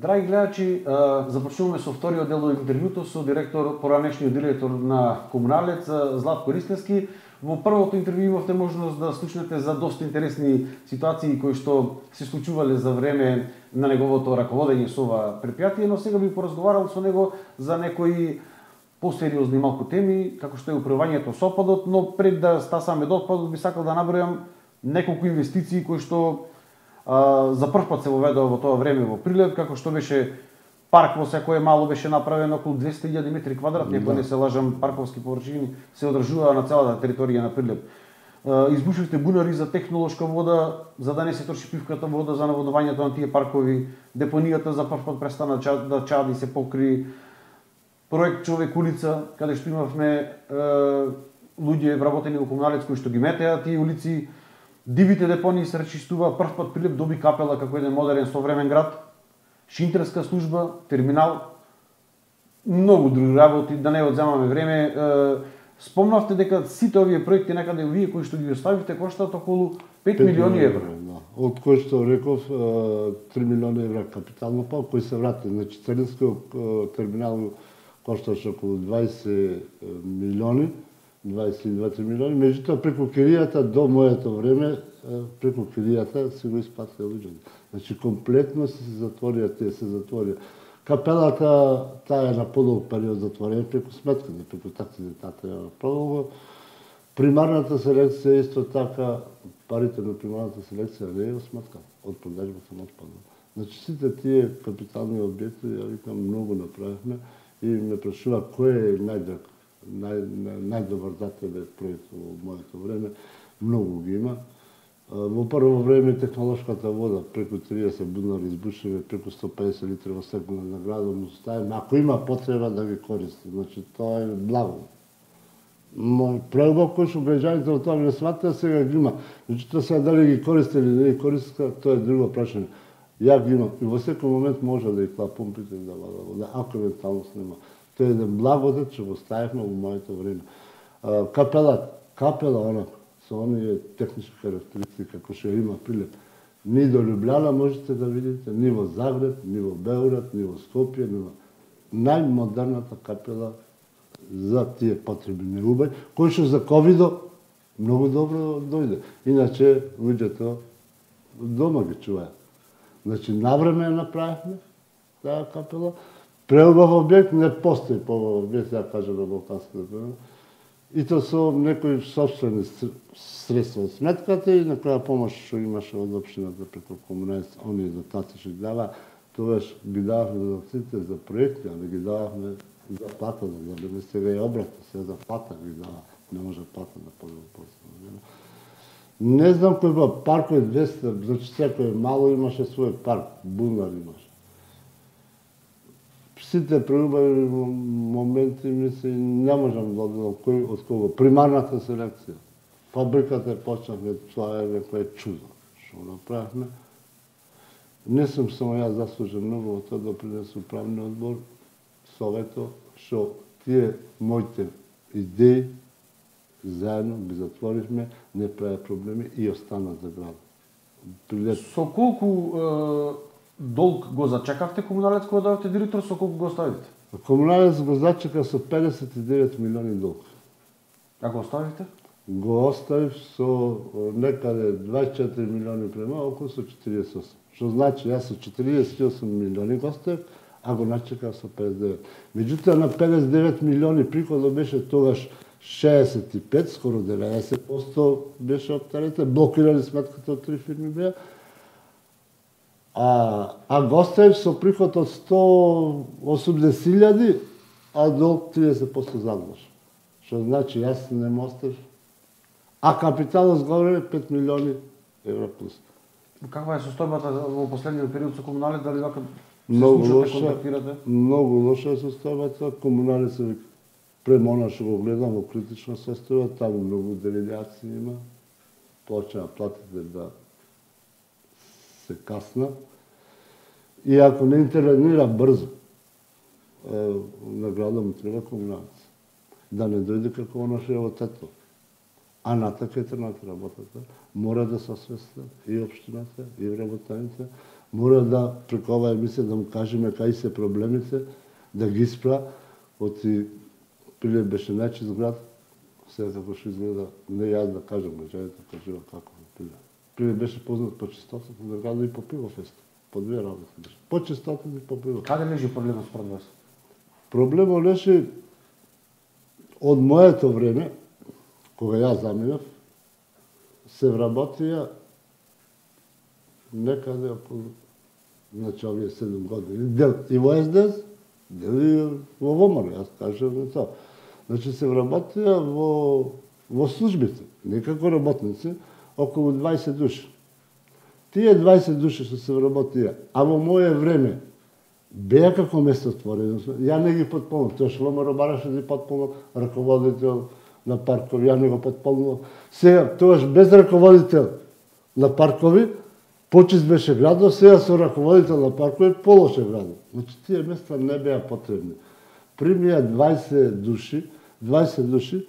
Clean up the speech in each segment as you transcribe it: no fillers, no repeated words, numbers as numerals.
Драги гледачи, започнуваме со вториот дел од интервјуто со поранешниот директор на Комуналец, Златко Ристевски. Во првото интервју имавте можност да слушнете за доста интересни ситуации кои што се случувале за време на неговото раководење со ова предпријатие, но сега би поразговарал со него за некои посериозни малку теми, како што е управувањето со отпадот, но пред да стасаме до отпадот би сакал да набројам неколку инвестиции кои што за прв пат се воведува во тоа време во Прилеп, како што беше парк во секое мало беше направен околу 200.000 метри квадратни, ако не се лажам, парковски површини се одржуваа на целата територија на Прилеп. Избушивте бунари за технолошка вода, за да не се троши пивката вода за наводувањето на тие паркови, депонијата за прв пат престана да чади, се покри. Проект Човек улица, каде што имавме луѓе вработени во Комуналец кои што ги метеа тие улици. Дивите депонии се речистува, прв пат Прилеп доби капела како еден модерен современ град, шинтерска служба, терминал, многу други работи, да не одземаме време. Спомнавте дека сите овие проекти некаде вие кои што ги оставивте коштаат околу 5 милиони евра. Да. Од кои што реков 3 милиони евра капитално па кои се врати. Значи целинскиот терминал кошташе околу 20 милиони. 22 милиони, меѓутоа преку киријата до моето време, преку киријата се го исплатиле луѓето. Значи комплетно се затворија, тие се затворија. Капелата, таа е на подолг период затворена преку сметката, преку таксите, таа треба подолго. Примарната селекција исто така, парите на примарната селекција не е осметкана од продажбата на отпадот. Значи сите тие капитални објекти, ја викам, многу направивме и ме прашува кој е најдобар за тебе проект во моето време, многу ги има. Во прво време технолошката вода, преку 30 бунари избушиве, преку 150 литри во секунда на градот му ставиме, ако има потреба да ги користи. Значи тоа е благо. Преубав кој што граѓаните од тоа не сватаа, сега ги има. Меѓутоа сега дали ги користи или не ги користи, тоа е друго прашање. Ја ги имам и во секој момент може да ги клаа помпите да вада вода, ако евентуално нема. Тоа е еден благодат што го ставивме во моето време. Капела она со оние технички карактеристики како што има Прилеп. Ни до Љубљана можете да видите, ни во Загреб, ни во Београд, ни во Скопје, ни во најмодерната капела за тие потреби на Убај, кој што за ковидо многу добро дојде. Иначе луѓето дома ги чуваат. Значи навреме ја направивме таа капела. Преубав објект не постои по објект, ја кажам на Балканската премена. И тоа со некои собствени средства од сметката и на која помош што имаше од општината преку Комуналец, оние дотации што ги дава, тогаш ги дававме дотациите за проекти, а не ги дававме за плата, за да не сега е обратно, сега за плата ги дава, не може плата да подава после. Не знам кој ба паркови 200, значи секој мало имаше свој парк, бунар имаше. Сите преубави моменти не можам да одделам кој од кого. Примарната селекција. Фабриката почнахме, тоа е некој чудо што направивме. Не сум само јас заслужен многу во тоа допринес управниот одбор, совето, што тие моите идеи заедно ги затворивме, не прави проблеми и остана за град. Со колку долг го зачекавте Комуналец кога дојдовте директор, со колку го оставивте? Комуналец го зачека со 59 милиони долг. А го оставивте? Го оставив со некаде 24 милиони према, околу со 48. Што значи, јас со 48 милиони го оставив, а го начекав со 59. Меѓутоа на 59 милиони приходот беше тогаш 65, скоро 90% беше оптерете, блокирали сметката од 3 фирми беа, а го оставив со приход од 180.000, а долг 30% задолж. Што значи, јас не му оставив. А капиталот згоре 5 милиони евра плюс. Каква е состојбата во последниот период со Комуналец, дали вака многу се лоша, контактирате? Многу лоша е состојбата. Комуналец е премона што го гледам во критична состојба, таму многу девијации има. Почна платите да се касна. И ако не интервенира брзо, на градот му треба Комуналец. Да не дојде како оно што е во Тетово. А натака е трната работата. Мора да се освестат и општината, и вработените. Мора да преку оваа емисија да му кажеме каи се проблемите, да ги испра. Оти Прилеп беше најчист град, сега како што изгледа, не јас да кажам, граѓаните кажува како Прилеп. Прилеп беше познат по чистотата на града и по пивофест. По две работи беше. По чистотата и по пивофест. Каде лежи проблемот според вас? Проблемот лежи од моето време, кога јас заминав, се вработија некаде околу, значи овие 7 години, дел и во СДС, дел и во ВМРО, јас кажам на тоа. Значи се вработија во службите, некако работници, околу 20 души. Тие 20 души што се вработија, а во моје време беа како место отворено, ја не ги потполнав, тоа што ВМРО бараше да ги потполнав, раководител на паркови, ја не го потполнав. Сега, тоаш без раководител на паркови, почист беше градот, сега со раководител на паркови, полоше градот. Значи, тие места не беа потребни. Примија 20 души,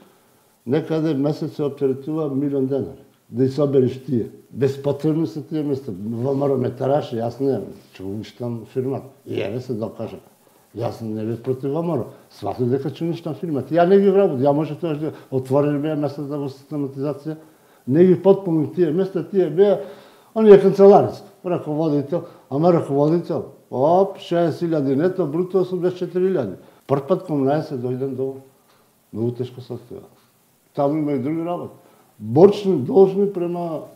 некаде месец се оптеретува 1 милион денари. Да ги собериш тие. Безпотребни се тие места. ВМРО ме тараше, јас не, ќе уништам фирмата. И еве се докажа. Јас не бев против ВМРО. Сватив дека ќе уништам фирмата. Ја не ги вработи. Ја може тоа да отворени беа местата во систематизација. Не ги потполни тие места, тие беа оние канцеларски, раководител, ама раководител. 60.000 нето, бруто 84.000. Прв пат комунаје се дојден до многу тешко состојба. Таму има и други работи. Борчни должни према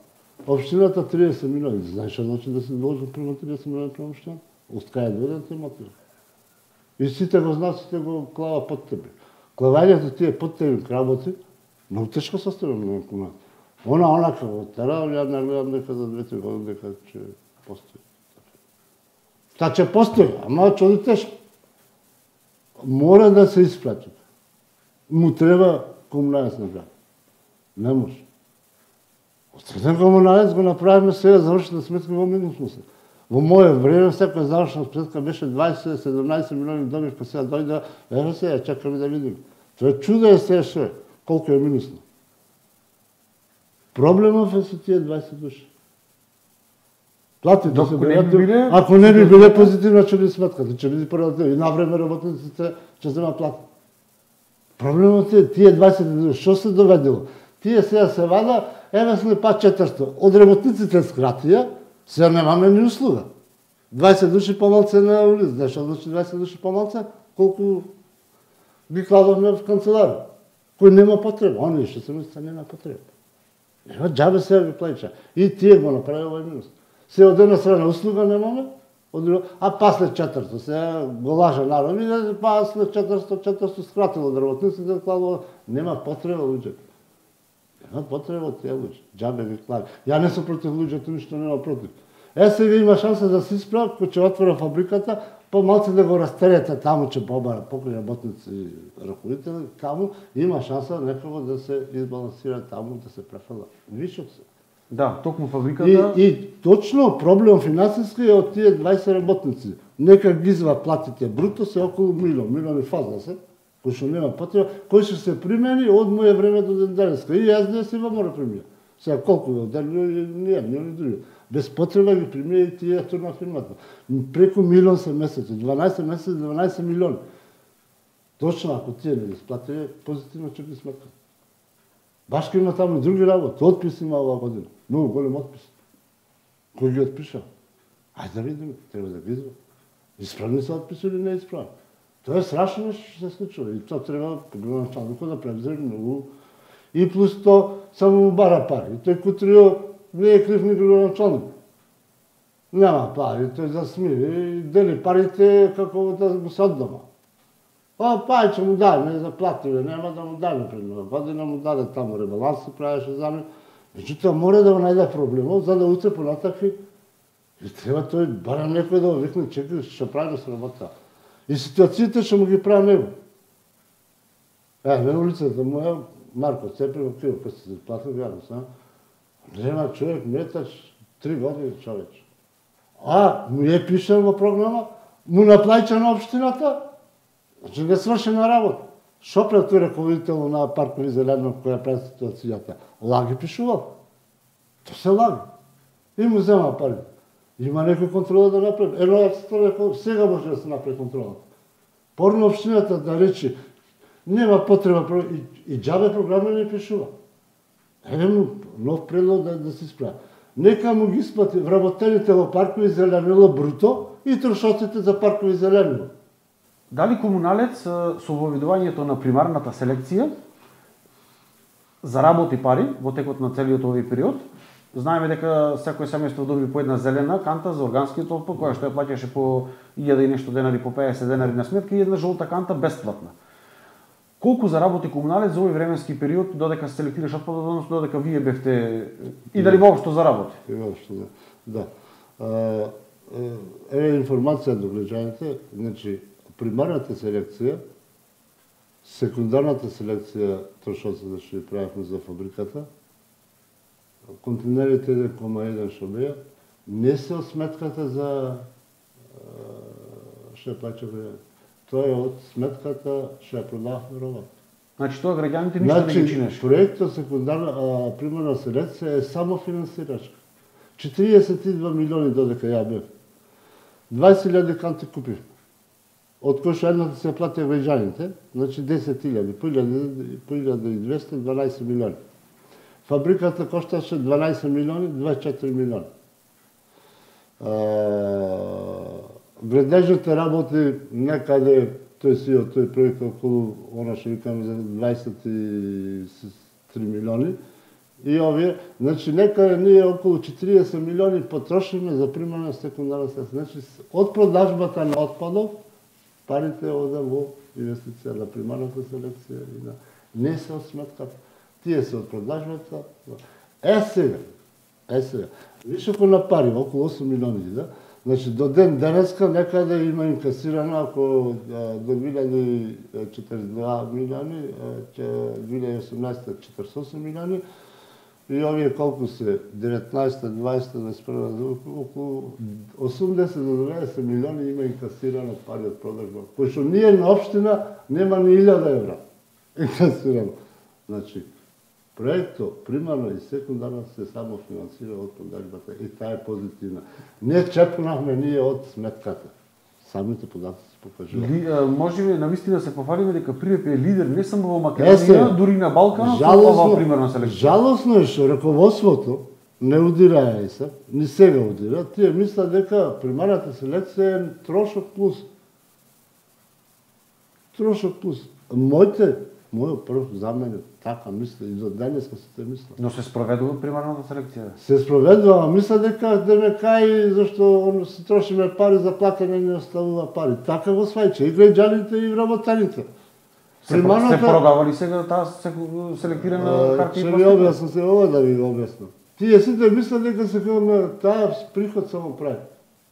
општината 30 милиони. Знаеш што значи да се должен према 30 милиони према општината? Од кај дојден тој мотив? И сите го знаат, сите го клава под тебе. Клавањето тие под тебе работи, многу тешко состојба на комуната. Она како тера, ја не гледам дека за 2-3 години дека ќе постои. Та ќе постои, ама чуди тешко. Мора да се испрати. Му треба комуналец на град. Не може. Остреден комуналец го направиме сега завршена сметка во минус му се. Во моје време секоја завршена сметка беше 20-17 милиони добив, па сега дојде, еве сега чекаме да видиме. Тоа е чудо е сега што е, колку е минусно. Проблемов е со тие 20 души. Платите се биле, ако не би биле позитивна, ќе би сметката, ќе биде прва и навреме работниците ќе земат плата. Проблемот е тие 20 души, што се доведело? Тие сега се вада, еве сме па 400. Од работниците скратија, сега немаме ни услуга. 20 души помалце на улица, знаеш што значи 20 души помалце? Колку ги кладовме в канцеларија, кој нема потреба, оние што се мисля нема потреба. Нема џабе сега ги плаќа. И тие го направи овој минус. Се од една страна услуга немаме, а па след 400, сега го лажа народ, и па след 400 скратило од работниците, кладо, нема потреба луѓето. Нема потреба од тие луѓе, џабе ги клави. Ја не сум против луѓето, ништо нема против. Сега има шанса да се исправ, кој ќе отвора фабриката, помалце да го растерете, таму ќе побара покрај работници и раководители, таму има шанса некако да се избалансира таму, да се префала. Вишок се. Да, токму фабриката... И точно проблем финансиски е од тие 20 работници. Нека ги изваат платите бруто се околу милион и фаза се, кој што нема потреба, кој што се примени од моје време до ден денеска. И јас не си ВМРО примија. Сега колку го дали не ни други. Без потреба ги примија и тие турна фирмата. Преку милион се месеци, 12 месеци, 12 милиони. Точно ако тие не ги сплатиле, позитивно ќе ги сметкат. Башка има таму и други работи. Отпис има оваа година. Многу голем отпис. Кој ги отпиша? Ајде да видиме, треба да ги извади. Исправни се отписи или не исправни? Тоа е страшно што се случува. И тоа треба градоначалникот да превземе многу. И плюс тоа само му бара пари. И тој Кутрио не е крив ни градоначалник. Нема пари, тој засмири и дели парите како да го се оддама. Па ќе му даде, не заплатиле, нема да му даде пред нова година, му даде таму ребаланс се правеше за мен. Меѓутоа мора да го најде проблемот, за да утре понатаки и треба тој барем некој да го викне, чекај што прави со работа. И ситуациите што му ги прави него. На улицата моја, Марко Цепри го криво, па се заплатил гадно сам. Нема човек, метач, 3 години човеч. Му е пишал во програма, му наплаќа на општината, значи не свршена работа. Шо пред тој раководител на паркови зелено која прави ситуацијата? Лаги пишувал. То се лаги. И му зема пари. Има некој контрола да направи. Ено, јас тоа рекол, сега може да се направи контрола. Порно општината да рече, нема потреба, и џабе програма не пишува. Еве нов предлог да се исправи. Нека му ги исплати вработените во паркови зеленило бруто и трошоците за паркови зеленило. Дали комуналец со воведувањето на примарната селекција заработи пари во текот на целиот овој период? Знаеме дека секој семејство доби по една зелена канта за органскиот отпад, која што ја плаќаше по 1000 и нешто денари, по 50 денари на сметка, и една жолта канта бесплатна. Колку заработи комуналец за овој временски период додека се селектираш отпадот, односно додека вие бевте, и дали воопшто заработи? И воопшто, да. Еве информација до граѓаните, значи примарната селекција, секундарната селекција, трошоците што ја правевме за фабриката, контейнерите 1,1 што беа, не се од сметката за што ја плаќа граѓаните. Тоа е од сметката што ја продававме робата. Значи тоа граѓаните ништо не ги чинеше. Проектот секундарна примарна селекција е само финансирачка. 42 милиони додека ја бев. 20.000 канти купив. Од кој што едната се плати граѓаните, значи 10.000, по 1.200, 12 милиони. Фабриката кошташе 12 милиони, 24 милиони. Градежните работи некаде, тој проект околу, она што викаме за 23 милиони, и овие, значи некаде ние околу 40 милиони потрошиме за примарна секундарна селекција. Значи, од продажбата на отпадов, парите оде во инвестиција на примарната селекција и на не се од сметката. Тие се од продажбата. Сега. Више кој на пари, околу 8 милиони, да? Значи, до ден денеска некаде има инкасирано, ако до 2042 милиони, 2018 48 милиони, и овие колку се, 19, 20, 21, околу 80 до 90 милиони има инкасирано пари од продажба, кој што ние на општина нема ни 1000 евра инкасирано. Значи, проектот примарно и секундарно се само финансира од продажбата и таа е позитивна. Не чепнахме ние од сметката. Самите податоци се покажуваат. Можеме навистина се пофалиме дека Прилеп е лидер не само во Македонија, дури на Балканот, ова примерна селекција. Жалосно е што раководството не удира ЕСА, ни сега удира. Тие мислат дека примарната селекција е трошок плюс. Трошок плюс. Мојот прв заменет така мисли и до денеска се те мисли. Но се спроведува примарната селекција? Се спроведува, мисля дека кај зашто се трошиме пари за платење не оставува пари. Така го свајче и граѓаните и вработените. Се продава ли сега таа селектирана хартија? Ќе ви објаснам се ова да ви го објаснам. Тие сите мислат дека се таа приход само прави.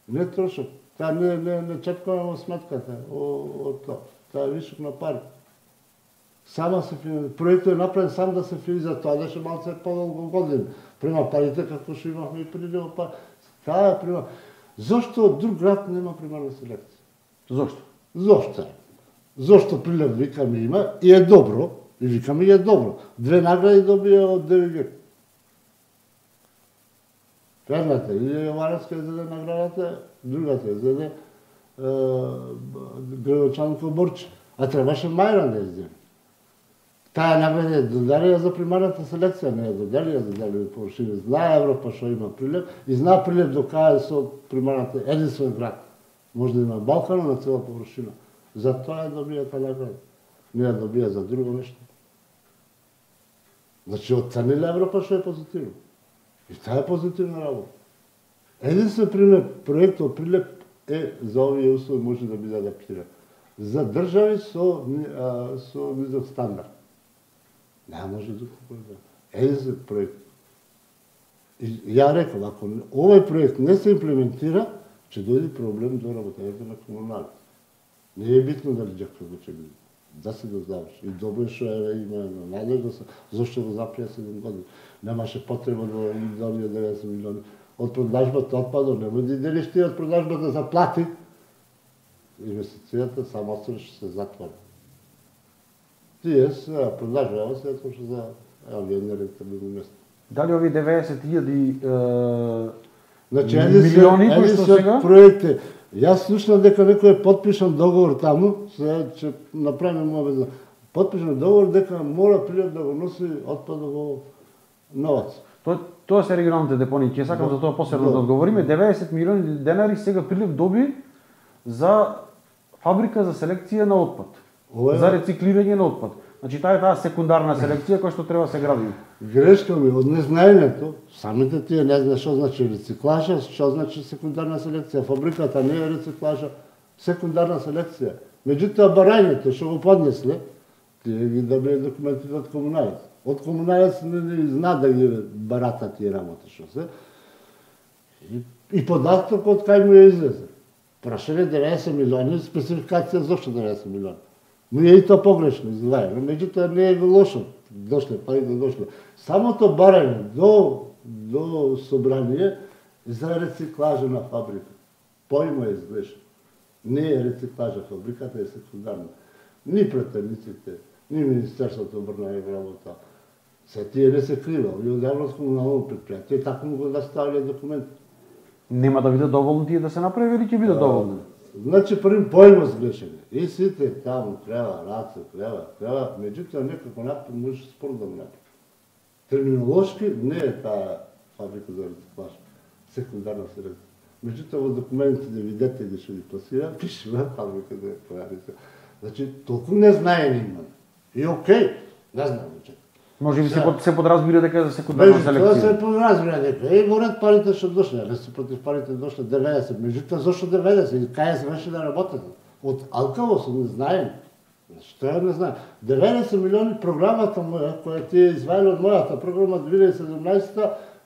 Не трошок. Таа не чепкава во сметката од тоа. Таа е вишок на пари. Сама се проектот е направен сам да се финансира, тоа беше малце подолго година. Према парите како што имавме и преди па таа е према. Зошто друг град нема примарна селекција? Зошто? Зошто Прилеп викаме има и е добро, и викаме и е добро. 2 награди добија од ДВГ. Едната е Јоваровска зеде наградата, другата е зеде градочанко Борче. А требаше Мајран да издели. Таа награда е доделија за примарната селекција, не е доделија за делови површини. Знае Европа што има Прилеп и знае Прилеп до кај со примарната единствен град. Може да има Балканот на цела површина. За тоа добија таа награда. Не ја добија за друго нешто. Значи, оценила Европа што е позитивно. И таа е позитивна работа. Единствен пример, проектот Прилеп е за овие услови може да биде адаптиран. За држави со низок стандард. Не може да се единствен проект. И ја рекол, ако овој проект не се имплементира, ќе дојде проблем до работењето на комунали. Не е битно дали џакаго ќе биде. Да се заврши. И добро што има надежда, зашто го заприја 7 години. Немаше потреба да добија 90 милиони. Од продажбата отпадот, не може да делиш ти од продажбата за плати. Инвестицијата само ќе се затвори. Тие се продажбава се што за овие нерентабилни места. Дали овие 90.000 Значи, милиони кои што сега проекти. Јас слушнав дека некој е подпишан договор таму, сега ќе направиме обезна. Подпишан договор дека мора прилет да го носи отпадот во Новац. Тоа се регионалните депонии. Ќе сакам за тоа посебно да одговориме. 90 милиони денари сега Прилеп доби за фабрика за селекција на отпад. За рециклирање на отпад. Значи таа секундарна селекција која што треба да се гради. Грешка ми од незнаењето, самите тие не знаат што значи рециклажа, што значи секундарна селекција. Фабриката не е рециклажа, секундарна селекција. Меѓутоа барањето што го поднесле, тие ги добија документите од комуналец. Од комуналец не зна да ги барата тие работи што се. И податкот кај му ја излезе. Прашале 90 милиони, спецификација зошто 90 милиони. Но е и тоа погрешно изгледа, меѓутоа не е лошо. Дошле, па и да дошле. Самото барање до собрание за рециклажа на фабрика. Поима е изглешно. Не е рециклажа, фабриката е секундарна. Ни претениците, ни Министерството одбрана и работа. Се тие не се крива, и од Јавно комунално предпријатие, така му го доставиле документ. Нема да бидат доволни тие да се направи или ќе бидат доволни? Значи, првим поима сгрешени. И сите таму крева, раце, крева, меѓутоа некако напред може спор да го направи. Терминолошки не е таа фабрика за рециклаж, секундарна селекција. Меѓутоа во документите видете ги што ги пласира, пише фабрика за рециклаж. Значи, толку незнаени има. И окей, не знам значи. Може би се подразбира дека е за секундарна селекција. Тоа се подразбира дека во ред парите што дошле, не се против парите дошле 90, меѓутоа зошто 90 и кај се врши да работат? Од алкавост, не знаем. Што ја не знаем. 90 милиони програмата моја, која ти е извајала од мојата програма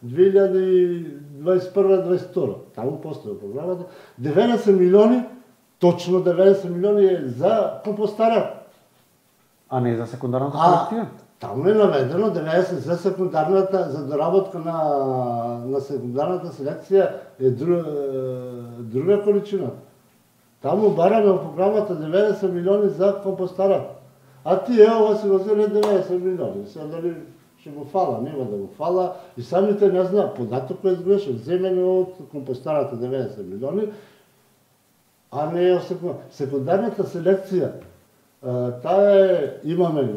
2017-2021-2022. Таму постоја програмата. 90 милиони, точно 90 милиони е за компостара. А не за секундарната селекција? Таму е наведено 90 за секундарната, за доработка на секундарната селекција е друга количина. Таму бараме во програмата 90 милиони за компостара. А тие ова се го зеле 90 милиони. Сега дали ќе го фала, нема да го фала. И самите не знаат, податок е сгрешен. Земење од компостарата 90 милиони, а не е секундарната селекција. Таа е, имаме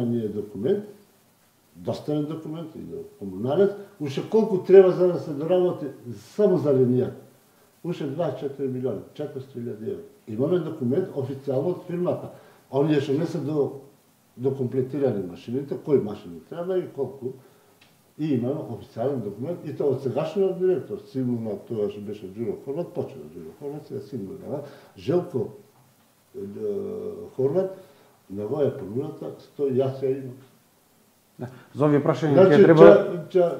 ние документ, доставен документ и до комуналец, уште колку треба за да се доработи само за линијата. Уште 24 милиони, 400.000 евро. Имаме документ официјално од фирмата. Оние што не се докомплетирани машините, кои машини треба и колку. И имаме официјален документ, и тоа од сегашниот директор, символно тоа што беше Џуро Хорват, почна Џуро Хорват, сега символно Желко Хорват, него е понудата, 100 јас ја имам. За овие прашања значи, ќе треба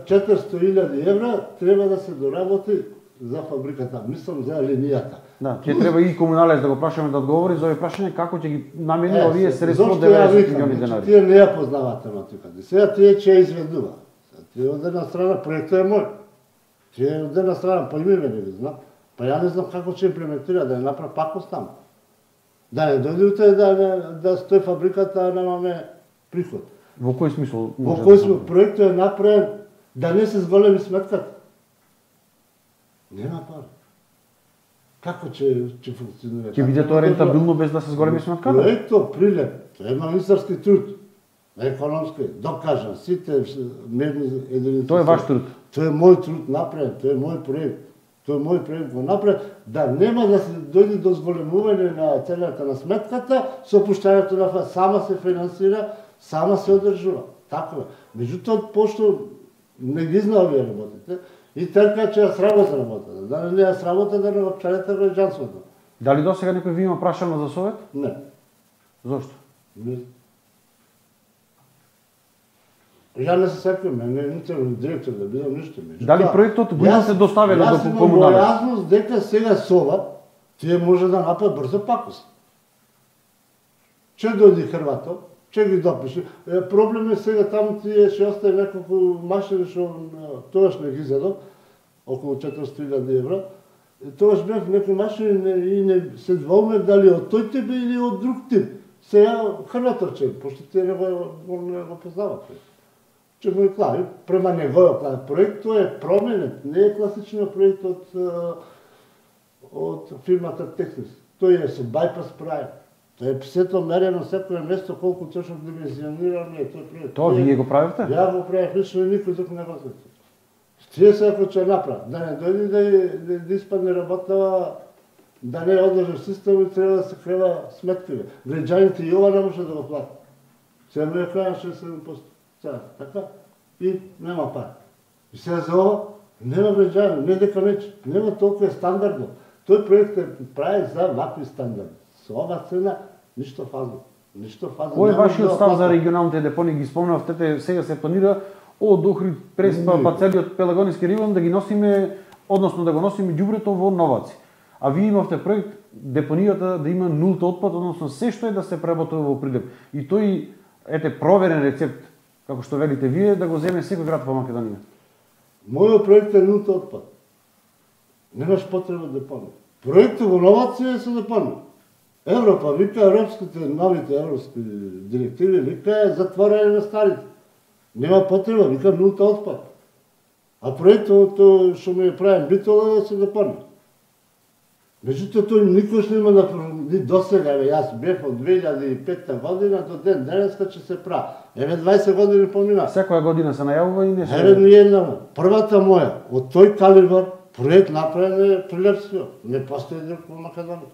400.000 евра треба да се доработи за фабриката, мислам за линијата. Да, ќе треба и комуналец да го прашаме да одговори за овие прашања како ќе ги намени овие средства 90 милиони денари. Тие не ја познаваат тематиката. Сега тие ќе ја изведува. Тие од една страна проектот е мој. Тие од една страна па и мене не знам. Па ја не знам како ќе имплементира да ја направи пакост таму. Да не дојде утре да стои фабриката, а немаме приход. Во кој смисол? Во кој смисол? Проектот е направен да не се зголеми сметката. Нема пари. Како ќе функционира? Ќе биде тоа рентабилно без да се зголеми сметката? Проектот Прилеп, тоа е магистарски труд, економски, докажан, сите мерни единици. Тоа е ваш труд. Тоа е мој труд направен, тоа е мој проект. Тоа е мој проект го направен, да нема да се дојде до зголемување на целата на сметката, со опуштањето на сама се финансира, сама се одржува. Така е. Меѓутоа, пошто не ги знае овие работите, и така ќе ја сработа работата. Да не ја сработа да не опчарете граѓанството. Дали досега некој ви има прашано за совет? Не. Зошто? Не. Ја не се секам, не интересен директор да бидам ништо. Дали проектот го имате доставено до комуналец? Јас имам бојазност дека сега СОВА тие може да направи брзо пакост. Че дојде Хрватов, че ги допише. Проблем е сега таму тие ще остави неколку машини што тогаш не ги зедов, околу 400.000 евра. Тогаш бев некои машини и не се двоумев дали од тој тип или од друг тип. Сега Хрватов че, пошто тие не го познават. че му клави, према неговиот план. Проектот е променет, не е класичниот проект од фирмата Технис. Тој е со байпас прави. Тоа е сето мерено секое место колку точно димензионирано е тој проект. Тоа вие го правевте? Ја го правев лично и никој друг не го знае. Тие се ако ќе направат, да не дојде да испадне работава, да не одржи систем и треба да се крева сметките. Граѓаните и ова не може да го плати. Сега му е крај на 67%. Сега, така? И нема пари. И сега за ова нема граѓани, не дека нече, нема толку е стандардно. Тој проект е прави за вакви стандарди. Со ова цена ништо фазно. Ништо фазно. Кој е вашиот став за регионалните депони? Ги спомнавте, сега се планира од Охрид, Преспа, па целиот Пелагониски регион да ги носиме, односно да го носиме ѓубрето во Новаци. А вие имавте проект депонијата да има нулта отпад, односно се што е да се преработува во Прилеп. И тој проверен рецепт, како што велите вие, да го земе секој град во Македонија. Мојот проект е нулта отпад. Немаш потреба да депони. Проектот во Новаци е со депони. Европа вика, новите европски директиви вика е затворање на старите. Нема потреба, вика нулта отпад. А проектот што ми е правен Битола е да се депони. Меѓутоа тој никош нема да ни досега, јас бев од 2005 година до ден денеска ќе се прави. 20 години помина. Секоја година се најавува и не се. Ниедна. Првата моја од тој калибар проект направен е Прилепскиот. Не постои друг во Македонија.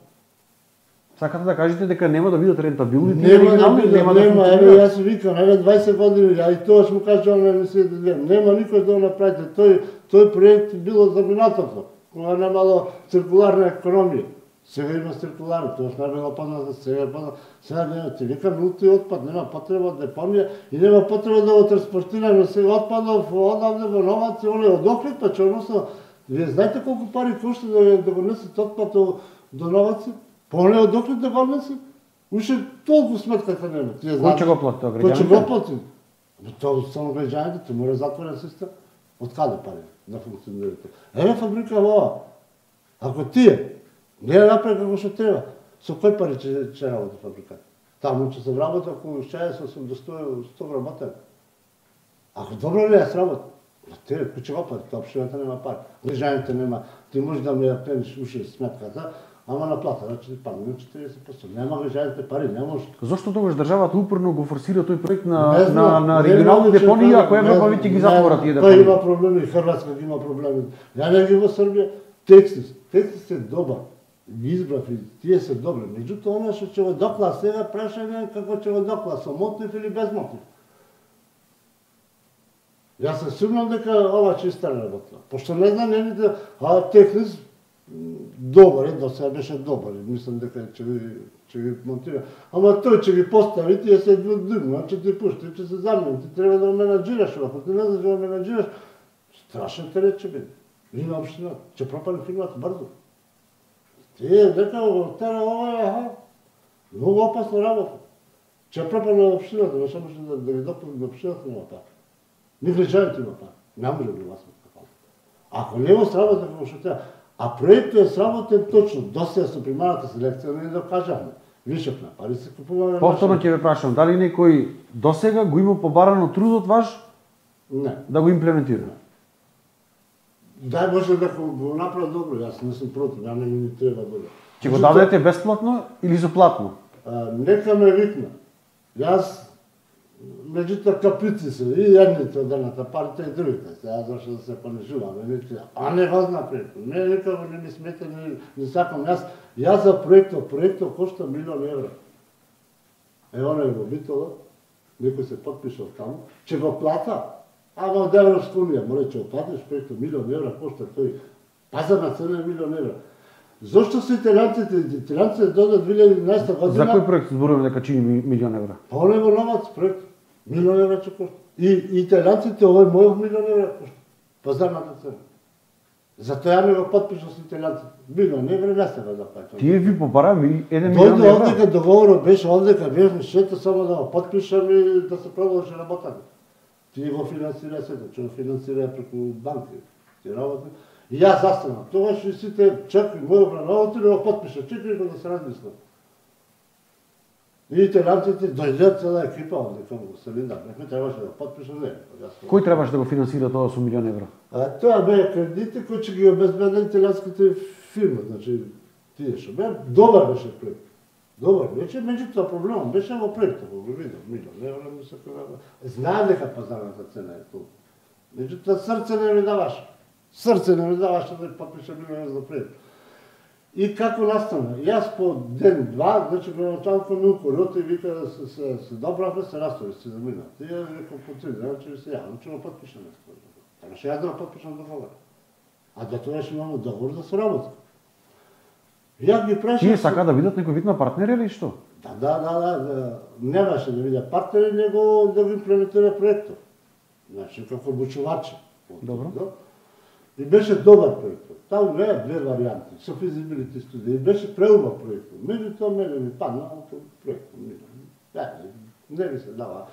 Сакате да кажете дека нема да бидат рентабилни? Нема, јас викам, 20 години, а и тоа му кажувам на емисијата ден. Нема никој да го направите. Тој проект било за минатото, кога немало циркуларна економија. Сега има циркуларна, тоа не било познато, сега нема. Ти викам, нулти отпад, нема потреба од депонија и нема потреба да го транспортираме сега отпадов одамде во Новаци, од Охрид, па ќе односно. Вие знаете колку пари кошта да го несете отпад до Новаци? Поле од Охрид да го несе? Уште толку сметката нема. Кој ќе го плати тоа, граѓаните? Кој ќе го плати? Тоа само граѓаните, мора затворен систем. Од каде пари да функционирате? Еве фабрика во ова. Ако тие не ја направи како што треба, со кој пари ќе работи фабриката? Таму ќе се вработи околу 60 до 100 вработени. Ако добро ли ја сработи? Кој ќе го плати? Тоа општината нема пари. Граѓаните нема. Ти можеш да ми ја пениш уште сметката, ама на плата, значи ти падне на 40%. Нема граѓаните пари, не може. Зошто тогаш државата упорно го форсира тој проект на регионални депонии, ако Европа веќе ги затвора тие депонии? Тој има проблеми, Хрватска ги има проблеми. Ја не ги во Србија. Тексис е добар. Ги избрав и тие се добри. Меѓутоа, она што ќе го докла сега, прашање како ќе го докла, со мотив или без мотив. Јас се сумнам дека ова ќе стане работа. Пошто не знам нивните, Технис добар е, до сега беше добар, мислам дека ќе ги монтира. Ама тој ќе ги постави, тие се дигнат, ќе ти пушти, ќе се замени, ти треба да го менаџираш, ако ти не знаеш да го менаџираш, страшен терет ќе биде. Има општина, ќе пропали фирмата брзо. Тие дека го тера ова, многу опасна работа. Ќе пропали општината, не може да ги допусти до општината, нема пари. Ни граѓаните има пари, не може да ги власат како. Ако не го сработи како што треба, а проектот е сработен точно, досега со примарната селекција не докажавме. Вишок на пари се купуваме. Повторно ќе ве прашам, дали некој досега го има побарано трудот ваш? Не. Да го имплементира? Дај може да го направи добро, јас не сум против, ја не ми треба добро. Ќе го дадете бесплатно или со платно? Нека ме викна. Јас меѓутоа капици се и едните од едната партија и другите. Сега зашто да се понижуваме, а не го знам проектот. Не, никако не ми смета, не сакам. Јас за проектот кошта 1 милион евра. Оно е во Битола, некој се подпишал таму, ќе го плата, ама од Европска унија, мора ќе го платиш проектот 1 милион евра кошта тој. Пазарна цена е 1 милион евра. Зошто се италијанците додат 2011 година? За кој проект зборуваме дека чини 1 милион евра? Поле во Новац проект. 1 милион евра ќе кошта. И италијанците овој мојот 1 милион евра кошта. Пазарната цена. Затоа ја не го подпишав со италијанците. 1 милион евра не се го заплатил. Тие ви побара 1 милион евра. евра? Дойде договорот беше овдека, бевме шето само да го подпишам и да се продолжи работата. Тие го финансира сето, ќе го финансира преку банки. Тие работи. И јас застанав. Тогаш и сите чекај мојот брановото да го подпиша. Чекај да се размислам. И италианците дојдат цела екипа овде кон Селиндар. Некој требаше да потпише не. Кој требаше да го финансира тоа со милион евро? Тоа беа кредити кои ќе ги обезбедат италианските фирми, значи тие што беа добар беше проект. Добар, вече меѓутоа проблемот беше во проектот, го видов, милион евро ми се кога. Знае дека пазарната цена е толку. Меѓутоа срце не ми даваше. Срце не ми даваше да потпише милион евро за проект. И како настана? Јас по ден-два, значи градоначалникот Милко Роти вика да се добравме, се растови, се замина. И ја рекол по 3 дена, че се јавам, че го потпишаме. Требаше јас да го потпишам договор. А до тоа ќе имаме договор да се работи. Ја ги прашав... Тие сака да видат некој вид на партнери или што? Да. Немаше да видат партнери, него да го имплементира проектот. Значи, како обучувачи. Добро. И беше добар проектот. Таму беа две варијанти, со физибилити студија. И беше преубав проектот. Меѓутоа мене ми падна проектот. Не ми се дава.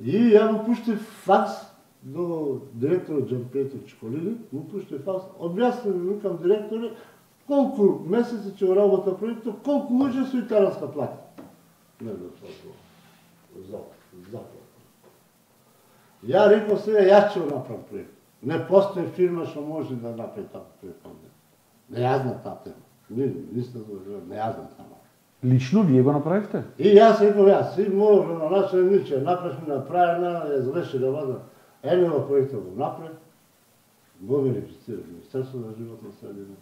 И ја му пуштив факс до директорот Џанпиетро Чиколини, му пуштив факс, објаснив ми викам директоре колку месеци ќе работа проектот, колку луѓе со италианска плата. Не за Ја рекол сега, јас ќе го направам проект. Не постои фирма што може да направи така проект. Не ја знам таа тема. Не ја знам таа. Лично вие го направивте? И јас рекол, и мојот на начален ниче, направивме направена, ја заврши работа. Ене во проектот го направи, го верифицира Министерство за животна средина,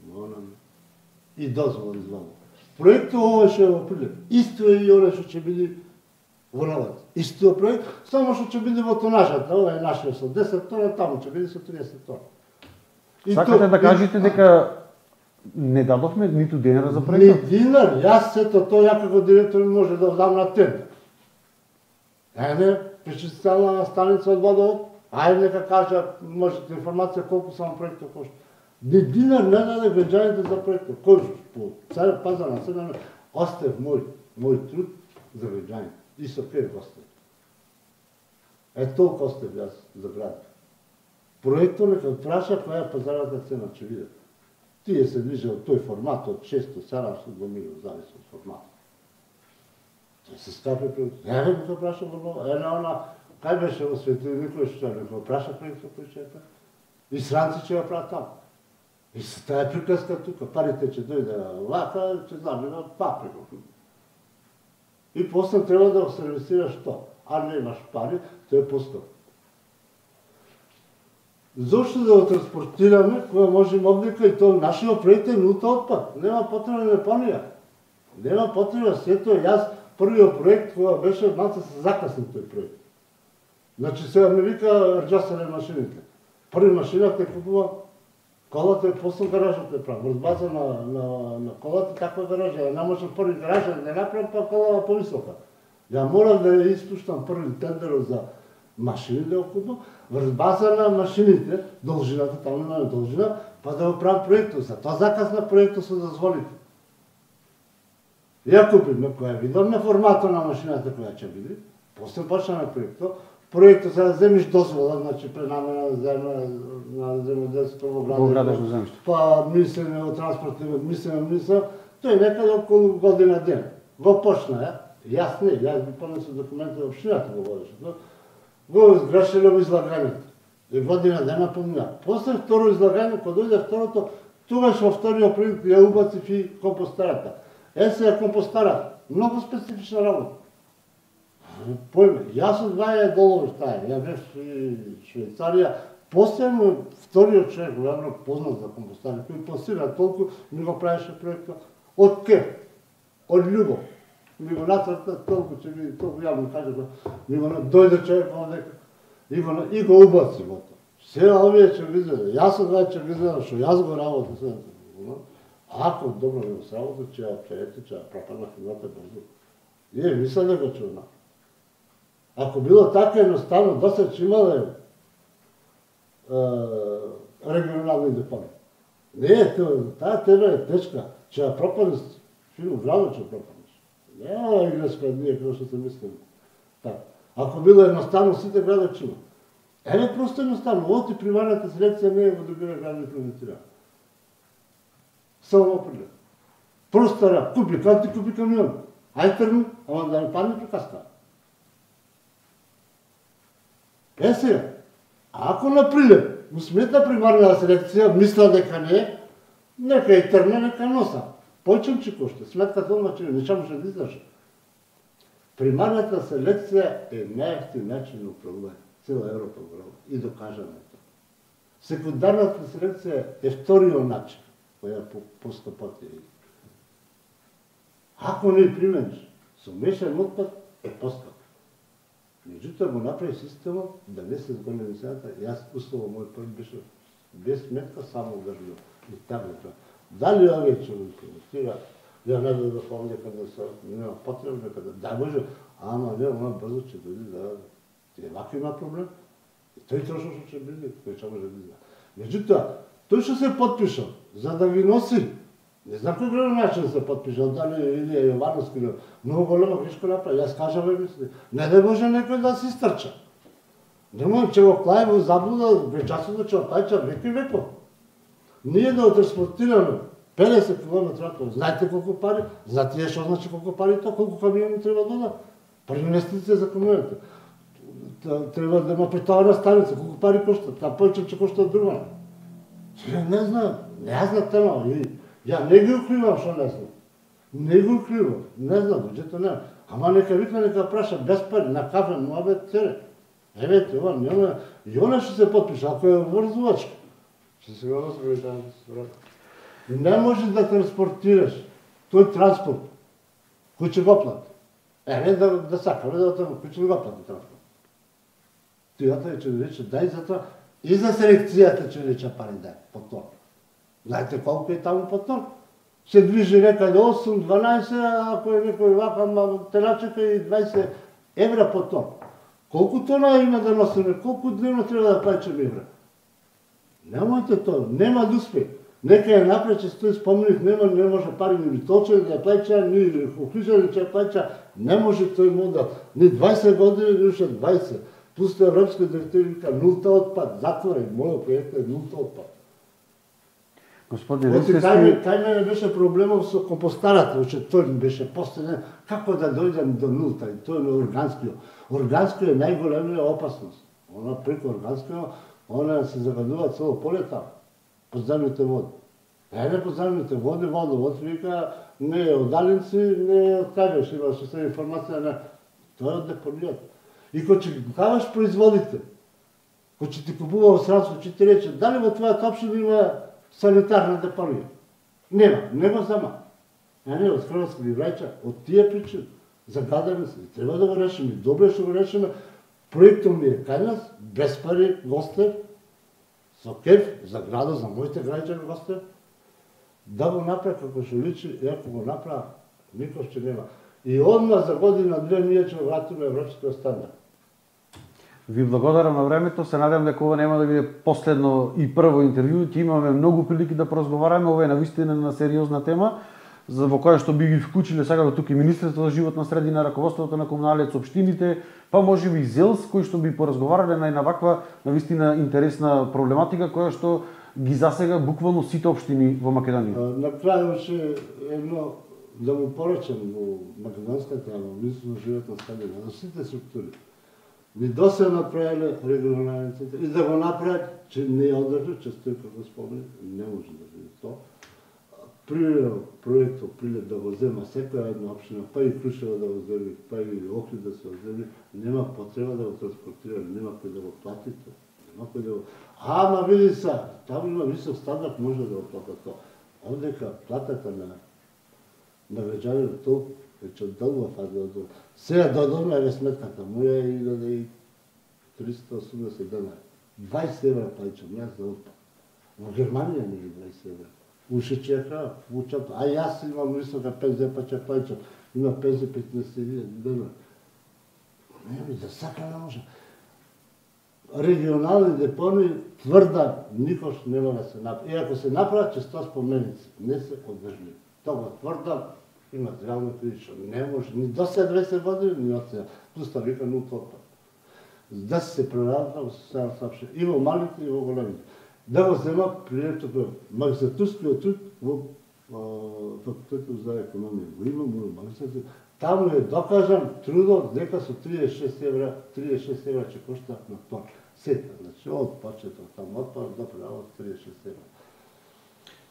и дозвола извади. Проектот ова што е во Прилеп, исто е и оно што ќе биде во Новац. Истиот проект, само што ќе биде во тонажата, ова е нашиот со 10 тона, таму ќе биде со 30 тона. Сакате да кажете дека не дадовме ниту денара за проектот? Ни динар, јас сето тоа ја како директор може да дам на тендер. Ене, пречистителна станица од водовод, ајде нека кажа, можете информација колку само проектот кошта. Ни динар не даде граѓаните за проектот. Кој по цел пазар на седаме, остав мој труд за граѓаните. И со пет остав. Толку остав јас за град. Проектот нека праша која е пазарната цена, ќе видат. Тие се движи од тој формат, од 600-700 до милион, зависи од формат. Тоа се скапи проект. Еве го праша во Нова, она, кај беше во Свети Никој што го праша проектот кој ќе прави. И сранци ќе го прават таму. И се таа приказка тука, парите ќе дојде вака, ќе забива паприка. И после треба да го сервисираш тоа. А не имаш пари, тоа е поскапо. Зошто да го транспортираме, кога можеме облика и тоа нашиот проект е нулта отпад. Нема потреба да понија. Нема потреба, сето јас првиот проект кога беше малце се закасни тој проект. Значи сега ми вика рџасане машините. Први машината купува, колата е после гаражата е прав. Врз база на колата таква гаража. Не може први гаража да не направам, па колава повисока. Ја морам да ја испуштам први тендерот за машини да окупам, врз база на машините, должината, таму нема должина, па да го правам проектот. За тоа закасна проектот со дозволите. Ја купивме, која видовме форматот на машината која ќе биде, после почнаме проектот, проектот за да земиш дозвола, значи пренамена на земјоделство во градешно земјиште. Па мислење о транспортни, мислење, тој некаде околу година ден. Го почна, јас не, јас би понесо документи во општината го водеше. Го изгрешиле во излагањето. И година дена помина. После второ излагање, кога дојде второто, тогаш во вториот проект ја убацив и компостарата. Сега компостара, многу специфична работа. Појме, јас одваја долари таа, ја бев и Швейцарија, посебно вториот човек, главно познат за компостари, кој пласира толку, ми го правеше проектот од кеп, од љубов. Ми го нацрта толку, че ми толку јавно каже, ми го дојде човек овдека и го убаци во тоа. Сега овие ќе виделе, јас одваја ќе виделе што јас го работам. Ако добро не го сработи, ќе ја опчерети, ќе ја пропадна фирмата брзо. Ние мисля дека ќе одна. Ако било така едноставно, досега ќе имале регионални депони. Не, таа тема е тешка. Ќе ја пропадне фирма, градо ќе пропаднеш. Не, игра спред ние, како што се мислиме. Ако било едноставно, сите градо ќе има. Еве просто едноставно, оти приварната селекција не е во другите градови имплементирана. Само во Прилеп. Простара, купи канти, купи камион. Ај тргну, ама да не падне приказка. Сега, ако на прилеп му сметна примарна селекција, мисла дека не, нека и тргне, нека носа. Појчем че коште, сметка тоа че не може да издржа. Примарната селекција е најефтин начин на управување. Цела Европа управува и докажано е тоа. Секундарната селекција е вториот начин, која поскапот е. Ако не примениш со мешан отпад, е поскап. Меѓутоа го направи системот да не се зголеми мисијата, јас услово мој прв беше без сметка само држав и така тоа. Дали овие човеки стига, ја не да помня кога се нема потребно кога да може, ама не, она брзо ќе дојде да ти вака има проблем. И тој трошно што ќе биде, кој ќе може да биде. Меѓутоа, тој што се потпишал за да ги носи, не знам кој голем начин се потпишал, дали Илија Јовановски, но многу голема грешка направи. Јас кажам, не да може некој да се истрча. Немој че го клај во заблуда, вечасото че опајча веки веков. Ние да отранспортираме 50 км, знаете колку пари? Знаете што значи колку пари тоа, колку камиони треба да дадат? Пари инвестиција за камионите. Треба да има претоварна станица, колку пари кошта, та појчем че кошта друга. Не знам, не знам тема. Ја не ги укривам што не знам. Не го укривам, не знам, буџето не. Ама нека викна, нека праша без пари, на кафе, муабет, цере. Евете, ова, нема, и она што се потпиша, ако е врзувачка. Ще се го разговори да се врата. Не можеш да транспортираш тој транспорт, кој ќе го плати. Не да сакаме да кој ќе го плати транспорт. Тијата ќе рече, дај за тоа, и за селекцијата ќе рече пари дај, по тоа. Знаете колку е таму по тоа? Се движи некаде 8, 12, ако е некој вака, те начека и 20 евра по тоа. Колку тона има да носиме, колку дневно треба да плаќаме евра? Немојте тоа, нема да успе. Нека ја напрече, стои спомнив, не може пари ни точени да ја плаќа, ни охлижани ќе ја плаќа, не може тој модел. Ни 20 години, ни уште 20. Пусто европска директива вика нулта отпад, затвора, мојот проект е нулта отпад. Господине Рисковски, кај мене беше проблемов со компостарата, уште тој ми беше последен, како да дојдем до нулта, и тој е органскиот. Органскиот е најголемија опасност. Она преку органскиот, она се загадува цело полета, подземните води. Не подземните води, водовод вика, не е од Алинци, не е од Кајбеш, имаше се информација на тоа е од депонијата. И кој ќе даваш производите, кој ќе ти купува во Сранско, ќе ти рече, дали во твојата општина има санитарна депонија? Нема, не го зама. Не, од Хрватска ги враќа, од тие причини, загадаме се, треба да го решиме, добре што го решиме, проектот ми е кај нас, без пари, госте, со кеф, за градот, за моите граѓани госте, да го направи како што личи, и ако го направи, никој ќе нема. И одма за година-две ние ќе вратиме европскиот стандард. Ви благодарам на времето, се надевам дека ова нема да биде последно и прво интервју, ќе имаме многу прилики да поразговараме, ова е навистина на сериозна тема, во која што би ги вклучиле сега тука и Министерството за животна средина, раководството на комуналиот, општините, па можеби и ЗЕЛС, кои што би поразговарале на ваква навистина интересна проблематика која што ги засега буквално сите општини во Македонија. На крај уште едно да му порачам во македонската, во Министерството за животна средина, за сите структури. Ни досе направиле регионални центри и да го направат, че не одржа, че стои како спомни, не може да биде тоа. Проектот Прилеп да го зема секоја една општина, па и Крушево да го земи, па и Охрид да се оземи, нема потреба да го транспортира, нема кој да го плати тоа. Нема кој да го... Ама види се, таму има висок стандард, може да го плата тоа. Овдека платата на граѓаните толку вече оддавна фаза. Сега додолна е сметката, моја е 1380 дена. 20 евра плаќам, јас за отпад. Во Германија не е 20 евра. Уште чека, вучат, а јас имам висока пензија, па ќе плаќам. Има пензија 15.000 дена. Не, да сака не може. Регионални депони тврда никош нема да се направи. И ако се направат, ќе сто споменици. Не се одржливи. Тоа тврда има здравно критично. Не може, ни до 20 години, ни од сега. Пуста вика нулта отпад. Да се прерадна во социјална сапша. И во малите, и во големите. Да го зема пријатото магистратурскиот труд во факултетот за економија. Го имам во магистратурскиот. Таму е докажан трудот дека со 36 евра ќе кошта на тон. Сета, значи од почеток таму отпад до прavo 36 евра.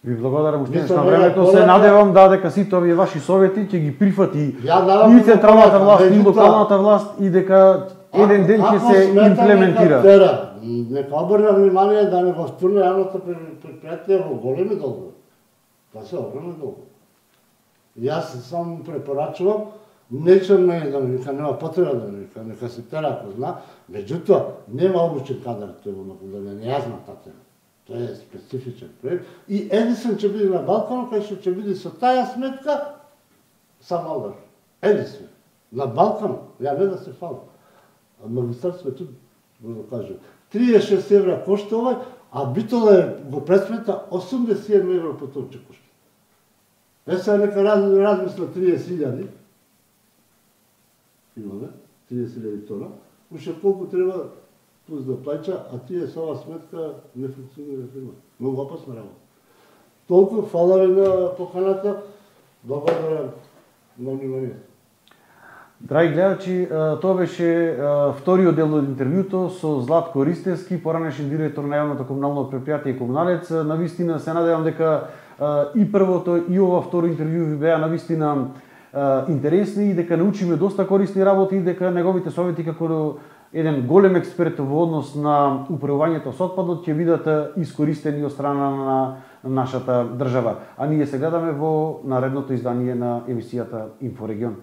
Ви благодарам уште на времето, се надевам дека сите овие ваши совети ќе ги прифати и централната власт и локалната власт и дека еден ден ќе се имплементира. Нека обрна внимание да не го втурне јавното предпријатие во големи долгови. Тоа се огромни долгови. Јас само препорачувам, нечерно е да ми вика, нема потреба да ми вика, нека се тера ако зна, меѓутоа, нема обучен кадар тој во Македонија, не ја зна таа тема. Тоа е специфичен проект. И Едисон ќе биде на Балканот, кај што ќе биде со таја сметка, сам алдар. Едисон. На Балканот, ја не да се фалам. Магистарство тут, го да кажем, 36 евра кошта овај, а Битола го пресмета 87 евра по тоа ќе кошта. Сега нека размисла 30.000, имаме 30.000 тона, уште колку треба плюс да плаќа, а тие со ова сметка не функционира фирма. Многу опасна работа. Толку фала ви на поканата, благодарам на вниманието. Драги гледачи, тоа беше вториот дел од интервјуто со Златко Ристевски, поранешен директор на јавното комунално предпријатие Комуналец. Навистина се надевам дека и првото и ова второ интервју ви беа навистина интересни и дека научиме доста корисни работи и дека неговите совети како еден голем експерт во однос на управувањето со отпадот ќе бидат искористени од страна на нашата држава. А ние се гледаме во наредното издание на емисијата Инфорегион.